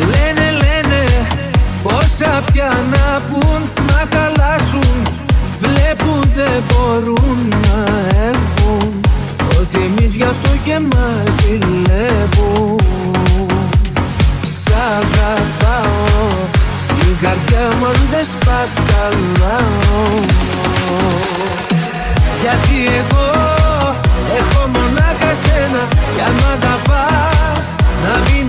Λένε πόσα πια να πουν, να χαλάσουν. Βλέπουν δεν μπορούν να έχουν ότι εμείς γι' αυτό και μας ζηλεύουν. Σ' αγαπάω, η καρδιά μου αν δεν σπαταλάω. Γιατί εγώ έχω μονάχα σένα, κι αν μ' αγαπάς να μην